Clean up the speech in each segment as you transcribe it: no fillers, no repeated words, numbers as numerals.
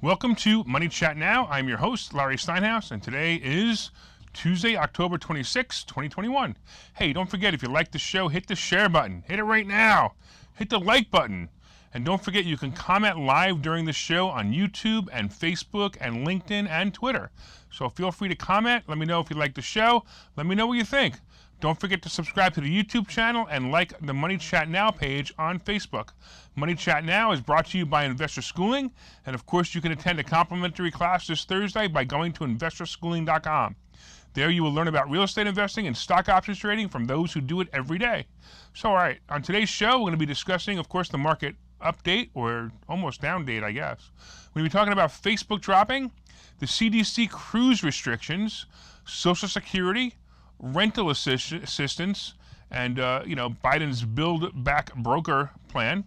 Welcome to Money Chat Now. I'm your host, Larry Steinhouse, and today is Tuesday, October 26, 2021. Hey, don't forget, if you like the show, hit the share button. Hit it right now. Hit the like button. And don't forget, you can comment live during the show on YouTube and Facebook and LinkedIn and Twitter. So feel free to comment. Let me know if you like the show. Let me know what you think. Don't forget to subscribe to the YouTube channel and like the Money Chat Now page on Facebook. Money Chat Now is brought to you by Investor Schooling, and of course you can attend a complimentary class this Thursday by going to investorschooling.com. There you will learn about real estate investing and stock options trading from those who do it every day. So all right, on today's show we're going to be discussing, of course, the market update, or almost down date, I guess. We're going to be talking about Facebook dropping, the CDC cruise restrictions, Social Security, rental assistance, and Biden's Build Back Broker plan,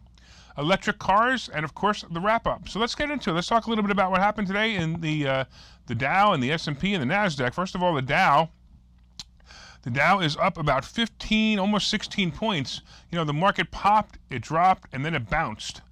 electric cars, and of course the wrap-up. So let's get into it. Let's talk a little bit about what happened today in the Dow and the S&P and the Nasdaq. First of all, the Dow is up about 15, almost 16 points. The market popped, it dropped, and then it bounced.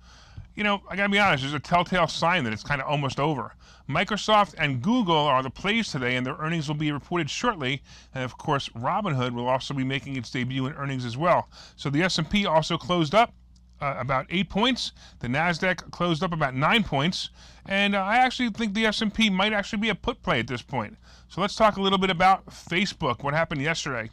I gotta be honest, there's a telltale sign that it's kind of almost over. Microsoft and Google are the plays today, and their earnings will be reported shortly. And of course, Robinhood will also be making its debut in earnings as well. So the S&P also closed up about 8 points. The Nasdaq closed up about 9 points. And I actually think the S&P might actually be a put play at this point. So let's talk a little bit about Facebook, what happened yesterday.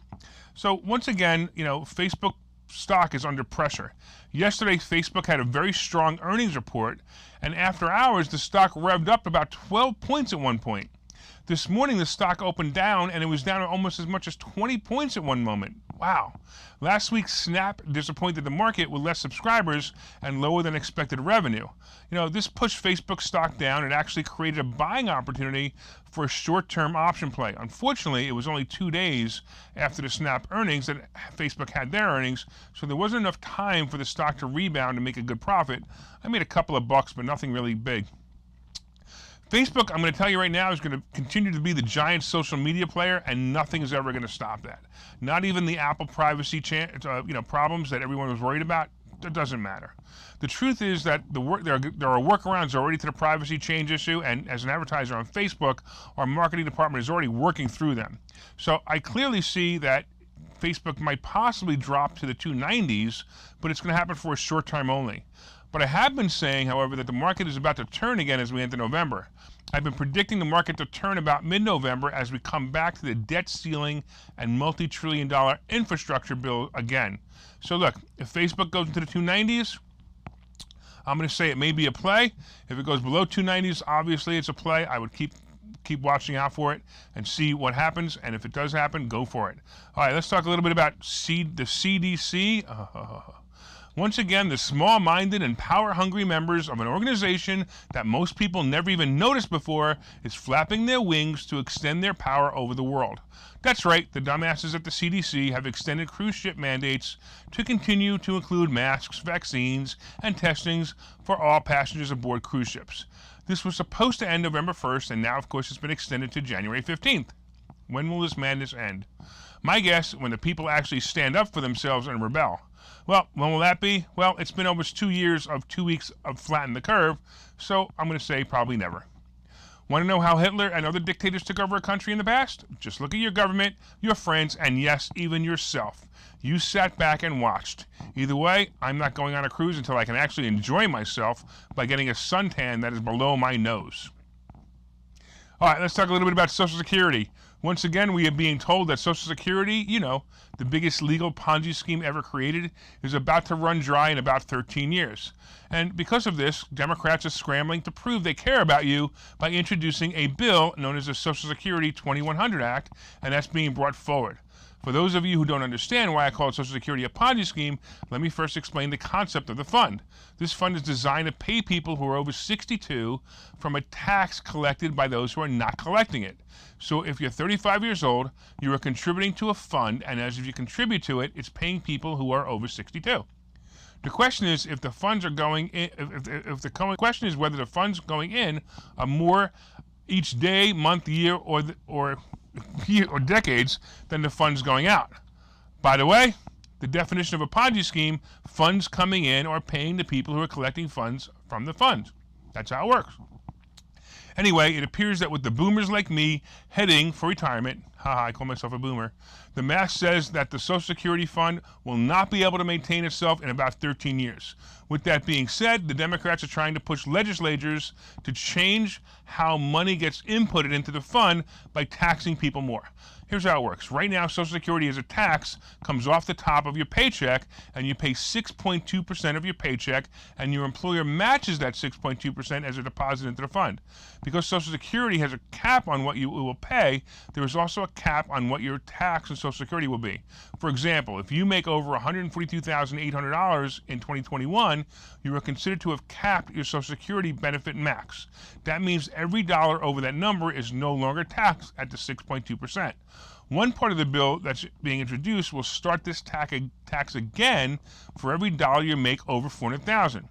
So once again, Facebook stock is under pressure. Yesterday, Facebook had a very strong earnings report, and after hours, the stock revved up about 12 points at one point. This morning, the stock opened down, and it was down almost as much as 20 points at one moment. Wow. Last week, Snap disappointed the market with less subscribers and lower than expected revenue. This pushed Facebook stock down and actually created a buying opportunity for a short-term option play. Unfortunately, it was only 2 days after the Snap earnings that Facebook had their earnings, so there wasn't enough time for the stock to rebound and make a good profit. I made a couple of bucks, but nothing really big. Facebook, I'm going to tell you right now, is going to continue to be the giant social media player, and nothing is ever going to stop that. Not even the Apple privacy problems that everyone was worried about. That doesn't matter. The truth is that there are workarounds already to the privacy change issue, and as an advertiser on Facebook, our marketing department is already working through them. So I clearly see that Facebook might possibly drop to the 290s, but it's going to happen for a short time only. But I have been saying, however, that the market is about to turn again as we enter November. I've been predicting the market to turn about mid-November as we come back to the debt ceiling and multi-trillion-dollar infrastructure bill again. So look, if Facebook goes into the 290s, I'm going to say it may be a play. If it goes below 290s, obviously it's a play. I would keep watching out for it and see what happens. And if it does happen, go for it. All right, let's talk a little bit about the CDC. Once again, the small-minded and power-hungry members of an organization that most people never even noticed before is flapping their wings to extend their power over the world. That's right, the dumbasses at the CDC have extended cruise ship mandates to continue to include masks, vaccines, and testings for all passengers aboard cruise ships. This was supposed to end November 1st, and now, of course, it's been extended to January 15th. When will this madness end? My guess, when the people actually stand up for themselves and rebel. Well, when will that be? Well, it's been almost 2 years of 2 weeks of flatten the curve, so I'm going to say probably never. Want to know how Hitler and other dictators took over a country in the past? Just look at your government, your friends, and yes, even yourself. You sat back and watched. Either way, I'm not going on a cruise until I can actually enjoy myself by getting a suntan that is below my nose. All right, let's talk a little bit about Social Security. Once again, we are being told that Social Security, the biggest legal Ponzi scheme ever created, is about to run dry in about 13 years. And because of this, Democrats are scrambling to prove they care about you by introducing a bill known as the Social Security 2100 Act, and that's being brought forward. For those of you who don't understand why I call Social Security a Ponzi scheme, let me first explain the concept of the fund. This fund is designed to pay people who are over 62 from a tax collected by those who are not collecting it. So if you're 35 years old, you are contributing to a fund, and as you contribute to it, it's paying people who are over 62. The question is if the funds are going in. The question is whether the funds going in are more each day, month, year, or decades than the funds going out. By the way, the definition of a Ponzi scheme: funds coming in or paying the people who are collecting funds from the funds. That's how it works. Anyway, it appears that with the boomers like me heading for retirement, haha, I call myself a boomer, the math says that the Social Security fund will not be able to maintain itself in about 13 years. With that being said, the Democrats are trying to push legislators to change how money gets inputted into the fund by taxing people more. Here's how it works. Right now, Social Security as a tax comes off the top of your paycheck, and you pay 6.2% of your paycheck, and your employer matches that 6.2% as a deposit into the fund. Because Social Security has a cap on what you will pay, there is also a cap on what your tax on Social Security will be. For example, if you make over $142,800 in 2021, you are considered to have capped your Social Security benefit max. That means every dollar over that number is no longer taxed at the 6.2%. One part of the bill that's being introduced will start this tax again for every dollar you make over $400,000.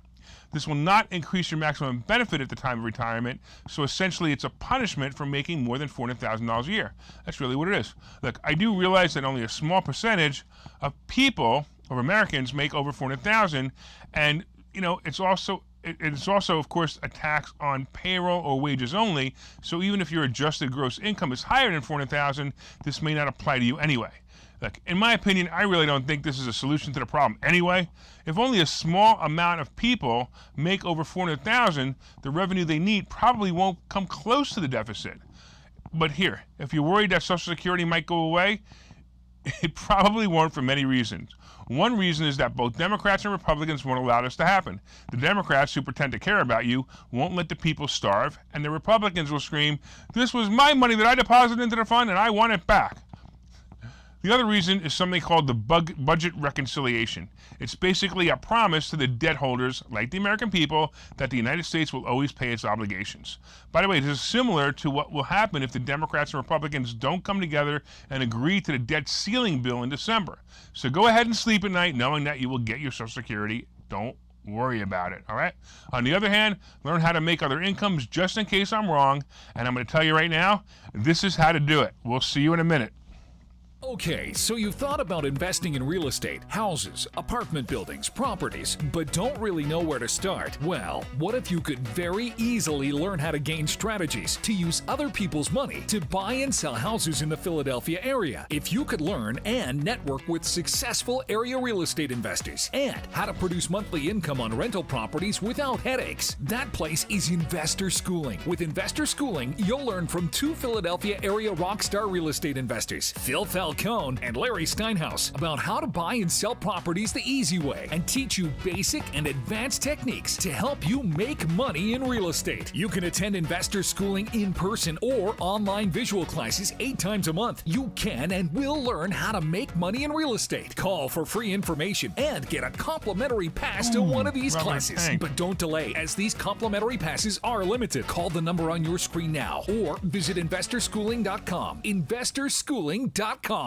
This will not increase your maximum benefit at the time of retirement, so essentially it's a punishment for making more than $400,000 a year. That's really what it is. Look, I do realize that only a small percentage of people, of Americans, make over $400,000, and it's also, of course, a tax on payroll or wages only, so even if your adjusted gross income is higher than $400,000, this may not apply to you anyway. Look, in my opinion, I really don't think this is a solution to the problem anyway. If only a small amount of people make over $400,000, the revenue they need probably won't come close to the deficit. But here, if you're worried that Social Security might go away, it probably won't for many reasons. One reason is that both Democrats and Republicans won't allow this to happen. The Democrats, who pretend to care about you, won't let the people starve, and the Republicans will scream, "This was my money that I deposited into the fund and I want it back." The other reason is something called the budget reconciliation. It's basically a promise to the debt holders, like the American people, that the United States will always pay its obligations. By the way, this is similar to what will happen if the Democrats and Republicans don't come together and agree to the debt ceiling bill in December. So go ahead and sleep at night knowing that you will get your Social Security. Don't worry about it, all right? On the other hand, learn how to make other incomes just in case I'm wrong, and I'm going to tell you right now, this is how to do it. We'll see you in a minute. Okay, so you've thought about investing in real estate, houses, apartment buildings, properties, but don't really know where to start. Well, what if you could very easily learn how to gain strategies to use other people's money to buy and sell houses in the Philadelphia area? If you could learn and network with successful area real estate investors and how to produce monthly income on rental properties without headaches, that place is Investor Schooling. With Investor Schooling, you'll learn from two Philadelphia area rockstar real estate investors, Phil Falcone and Larry Steinhouse, about how to buy and sell properties the easy way and teach you basic and advanced techniques to help you make money in real estate. You can attend Investor Schooling in person or online visual classes 8 times a month. You can and will learn how to make money in real estate. Call for free information and get a complimentary pass to one of these classes. But don't delay, as these complimentary passes are limited. Call the number on your screen now or visit investorschooling.com. investorschooling.com.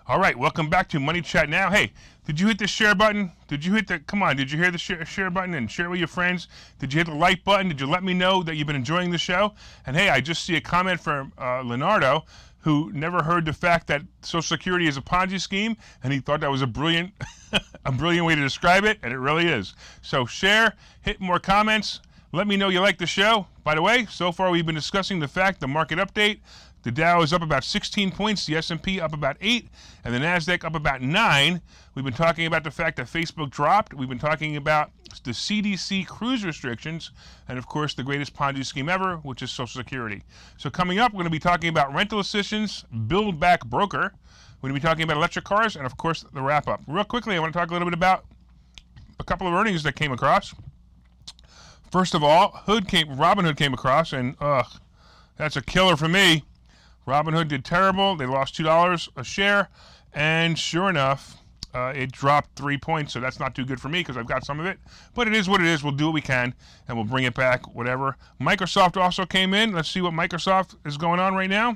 All right, welcome back to Money Chat Now. Hey, did you hit the share button? Did you hit the, come on, did you hear the share button and share it with your friends? Did you hit the like button? Did you let me know that you've been enjoying the show? And hey, I just see a comment from Leonardo, who never heard the fact that Social Security is a Ponzi scheme, and he thought that was a brilliant, a brilliant way to describe it, and it really is. So share, hit more comments, let me know you like the show. By the way, so far we've been discussing the market update. The Dow is up about 16 points, the S&P up about 8, and the NASDAQ up about 9. We've been talking about the fact that Facebook dropped. We've been talking about the CDC cruise restrictions, and of course the greatest Ponzi scheme ever, which is Social Security. So coming up, we're going to be talking about rental assistance, Build Back Broker. We're going to be talking about electric cars, and of course the wrap-up. Real quickly, I want to talk a little bit about a couple of earnings that came across. First of all, Robinhood came across, and that's a killer for me. Robinhood did terrible. They lost $2 a share, and sure enough, it dropped 3 points, so that's not too good for me because I've got some of it. But it is what it is. We'll do what we can, and we'll bring it back, whatever. Microsoft also came in. Let's see what Microsoft is going on right now.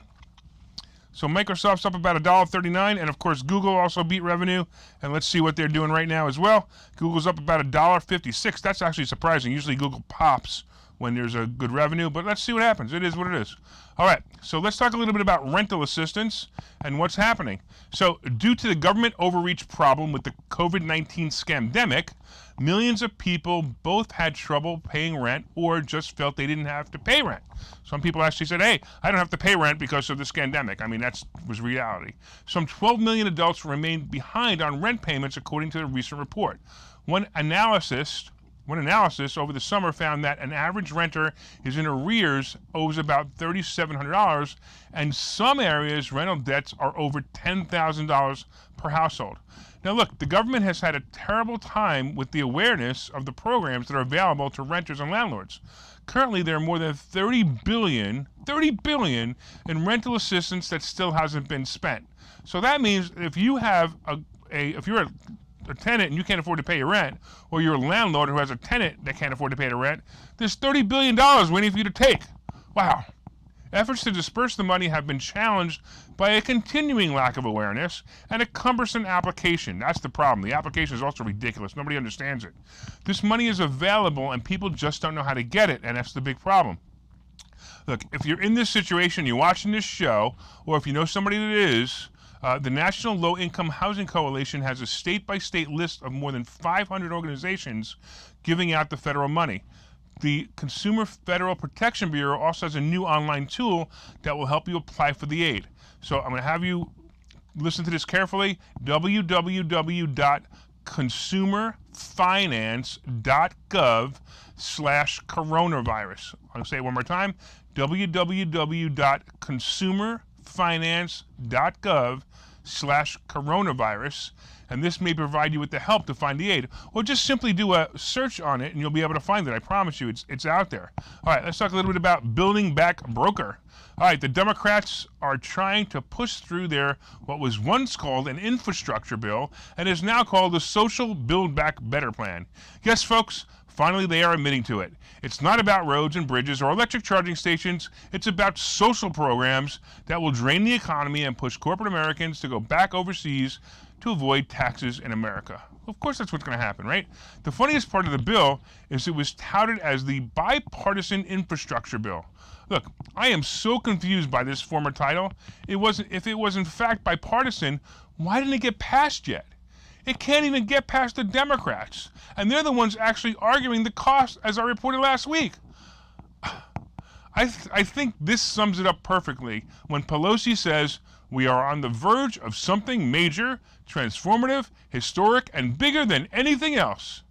So Microsoft's up about $1.39, and of course Google also beat revenue, and let's see what they're doing right now as well. Google's up about $1.56. That's actually surprising. Usually Google pops when there's a good revenue, but let's see what happens. It is what it is. All right, so let's talk a little bit about rental assistance and what's happening. So due to the government overreach problem with the COVID-19 scamdemic, millions of people both had trouble paying rent or just felt they didn't have to pay rent. Some people actually said, hey, I don't have to pay rent because of the scamdemic. I mean, that was reality. Some 12 million adults remained behind on rent payments, according to a recent report. One analysis over the summer found that an average renter is in arrears, owes about $3,700, and some areas rental debts are over $10,000 per household. Now look, the government has had a terrible time with the awareness of the programs that are available to renters and landlords. Currently, there are more than $30 billion in rental assistance that still hasn't been spent. So that means if you have if you're a tenant and you can't afford to pay your rent, or you're a landlord who has a tenant that can't afford to pay the rent, there's $30 billion waiting for you to take. Wow. Efforts to disperse the money have been challenged by a continuing lack of awareness and a cumbersome application. That's the problem. The application is also ridiculous. Nobody understands it. This money is available and people just don't know how to get it, and that's the big problem. Look, if you're in this situation, you're watching this show, or if you know somebody that is, the National Low-Income Housing Coalition has a state-by-state list of more than 500 organizations giving out the federal money. The Consumer Federal Protection Bureau also has a new online tool that will help you apply for the aid. So I'm going to have you listen to this carefully. www.consumerfinance.gov/coronavirus. I'll say it one more time. www.consumerfinance.gov/coronavirus. And this may provide you with the help to find the aid. Or just simply do a search on it and you'll be able to find it. I promise you, it's out there. All right, let's talk a little bit about Building Back Broker. All right, the Democrats are trying to push through their, what was once called an infrastructure bill, and is now called the Social Build Back Better Plan. Yes, folks, finally they are admitting to it. It's not about roads and bridges or electric charging stations. It's about social programs that will drain the economy and push corporate Americans to go back overseas to avoid taxes in America. Of course that's what's going to happen, right? The funniest part of the bill is it was touted as the Bipartisan Infrastructure Bill. Look, I am so confused by this former title. If it was in fact bipartisan, why didn't it get passed yet? It can't even get past the Democrats, and they're the ones actually arguing the cost, as I reported last week. I think this sums it up perfectly when Pelosi says, "We are on the verge of something major, transformative, historic, and bigger than anything else."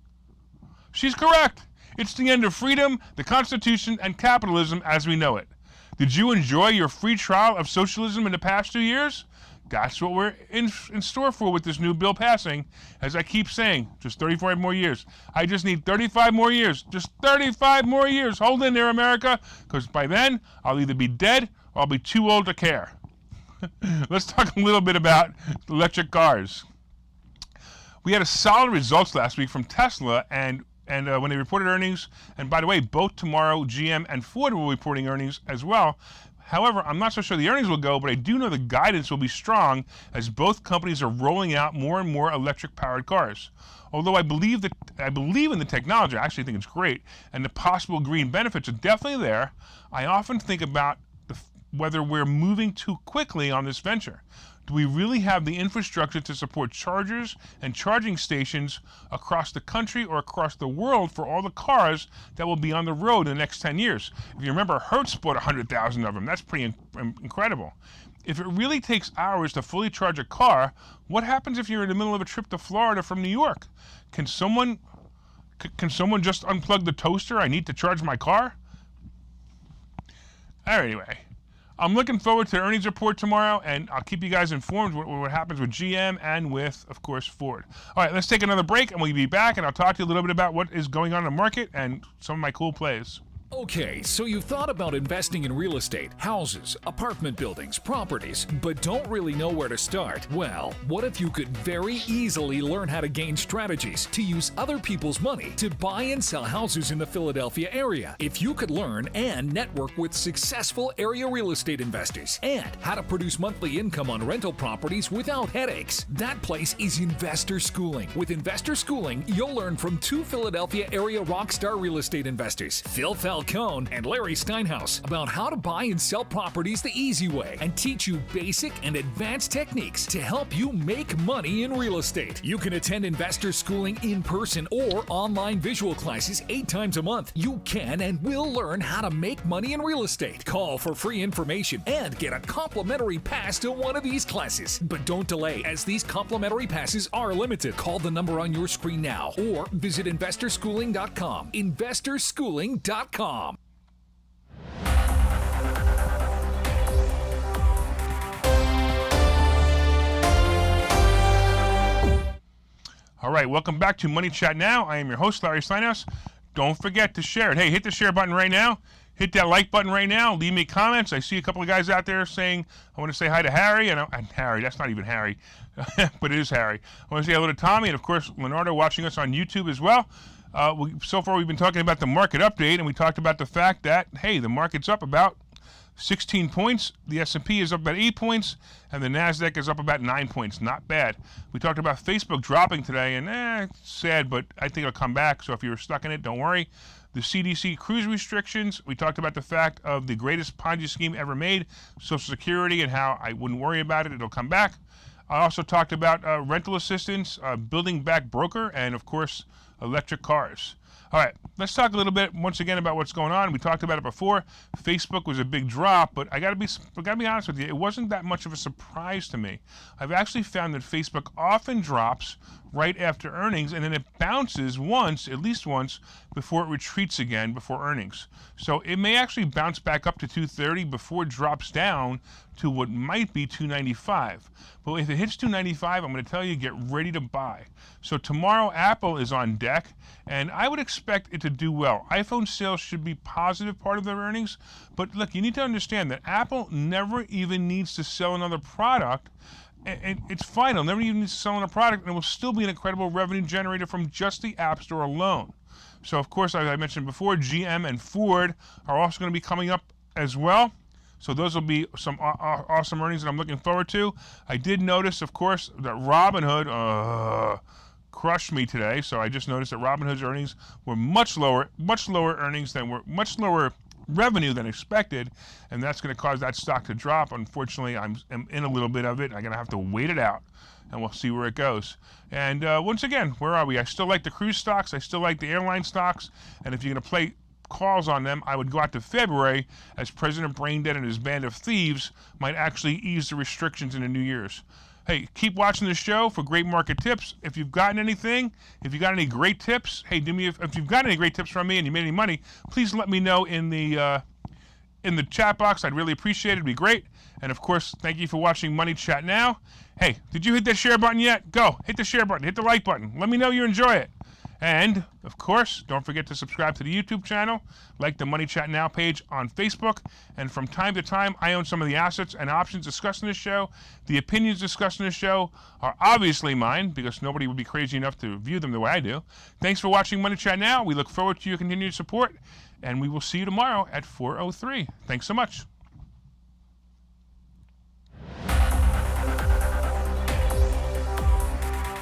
She's correct. It's the end of freedom, the Constitution, and capitalism as we know it. Did you enjoy your free trial of socialism in the past 2 years? That's what we're in store for with this new bill passing. As I keep saying, just 35 more years. I just need 35 more years. Just 35 more years. Hold in there, America, because by then, I'll either be dead or I'll be too old to care. Let's talk a little bit about electric cars. We had a solid results last week from Tesla, and when they reported earnings, and by the way, both tomorrow GM and Ford will be reporting earnings as well. However, I'm not so sure the earnings will go, but I do know the guidance will be strong as both companies are rolling out more and more electric-powered cars. Although I believe in the technology, I actually think it's great, and the possible green benefits are definitely there, I often think about whether we're moving too quickly on this venture. Do we really have the infrastructure to support chargers and charging stations across the country or across the world for all the cars that will be on the road in the next 10 years? If you remember, Hertz bought 100,000 of them. That's pretty incredible. If it really takes hours to fully charge a car, what happens if you're in the middle of a trip to Florida from New York? Can someone just unplug the toaster? I need to charge my car? Anyway, I'm looking forward to the earnings report tomorrow, and I'll keep you guys informed what happens with GM and with, of course, Ford. All right, let's take another break, and we'll be back, and I'll talk to you a little bit about what is going on in the market and some of my cool plays. Okay, so you've thought about investing in real estate, houses, apartment buildings, properties, but don't really know where to start? Well, what if you could very easily learn how to gain strategies to use other people's money to buy and sell houses in the Philadelphia area? If you could learn and network with successful area real estate investors and how to produce monthly income on rental properties without headaches, that place is Investor Schooling. With Investor Schooling, you'll learn from two Philadelphia area rockstar real estate investors, Phil Felton Mel Cohn and Larry Steinhouse about how to buy and sell properties the easy way and teach you basic and advanced techniques to help you make money in real estate. You can attend investor schooling in person or online visual classes 8 times a month. You can and will learn how to make money in real estate. Call for free information and get a complimentary pass to one of these classes. But don't delay, as these complimentary passes are limited. Call the number on your screen now or visit investorschooling.com. investorschooling.com. All right, welcome back to Money Chat Now. I am your host, Larry Steinhouse. Don't forget to share it. Hey, hit the share button right now. Hit that like button right now. Leave me comments. I see a couple of guys out there saying, I want to say hi to Harry. And Harry, that's not even Harry, but it is Harry. I want to say hello to Tommy and, of course, Leonardo watching us on YouTube as well. So far, we've been talking about the market update, and we talked about the fact that, hey, the market's up about 16 points. The S&P is up about 8 points, and the NASDAQ is up about 9 points. Not bad. We talked about Facebook dropping today, and it's sad, but I think it'll come back. So if you're stuck in it, don't worry. The CDC cruise restrictions, we talked about the fact of the greatest Ponzi scheme ever made, Social Security, and how I wouldn't worry about it. It'll come back. I also talked about rental assistance, building back broker, and, of course, electric cars. All right, let's talk a little bit once again about what's going on. We talked about it before. Facebook was a big drop, but I gotta be honest with you, it wasn't that much of a surprise to me. I've actually found that Facebook often drops right after earnings, and then it bounces once, at least once, before it retreats again before earnings. So it may actually bounce back up to 230 before it drops down to what might be 295. But if it hits 295, I'm going to tell you, get ready to buy. So tomorrow, Apple is on deck, and I would expect it to do well. iPhone sales should be positive part of their earnings, but look, you need to understand that Apple never even needs to sell another product. And it's fine. It'll never even need to sell another product, and it will still be an incredible revenue generator from just the App Store alone. So, of course, as I mentioned before, GM and Ford are also going to be coming up as well. So those will be some awesome earnings that I'm looking forward to. I did notice, of course, that Robinhood crushed me today. So I just noticed that Robinhood's earnings were much lower earnings than were much lower revenue than expected, and that's going to cause that stock to drop. Unfortunately, I'm in a little bit of it. I'm going to have to wait it out, and we'll see where it goes. And once again, where are we? I still like the cruise stocks. I still like the airline stocks. And if you're going to play calls on them, I would go out to February, as President Braindead and his band of thieves might actually ease the restrictions in the New Year's. Hey, keep watching the show for great market tips. If you've gotten anything, if you got any great tips, hey, if you've got any great tips from me and you made any money, please let me know in the chat box. I'd really appreciate it. It'd be great. And of course, thank you for watching Money Chat Now. Hey, did you hit that share button yet? Go, hit the share button, hit the like button. Let me know you enjoy it. And, of course, don't forget to subscribe to the YouTube channel, like the Money Chat Now page on Facebook, and from time to time, I own some of the assets and options discussed in this show. The opinions discussed in this show are obviously mine, because nobody would be crazy enough to view them the way I do. Thanks for watching Money Chat Now. We look forward to your continued support, and we will see you tomorrow at 4:03. Thanks so much.